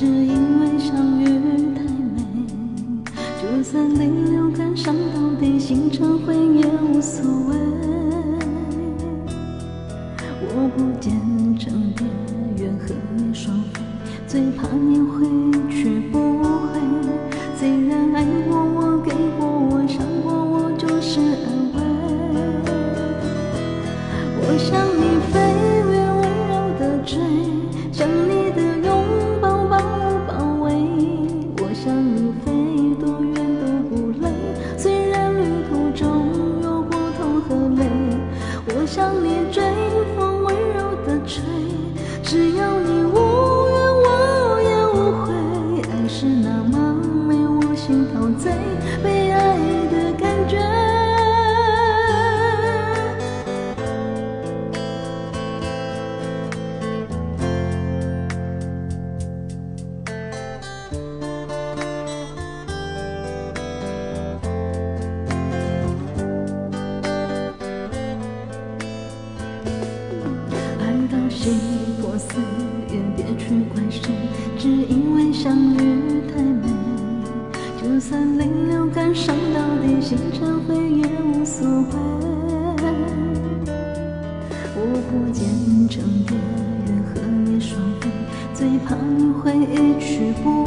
只因为相遇太美。就算泪流干伤到底，心成灰也无所谓。我不见成蝶，愿和你双飞，最怕你回却不回。虽然爱过我，给过我，伤过我，就是安慰。我向你飞，越温柔的追，想你的拥抱把我包围。我向你飞，多远都不累，虽然旅途中有过痛和泪。我向你追，风温柔的吹，只要你无怨我也无悔。爱是那么美，我心陶醉，被爱的感觉。到心破碎，也别去怪谁，只因为相遇太美。就算泪流干伤到底，心成灰也无所谓。我不见成蝶，愿和你双飞，最怕你回去不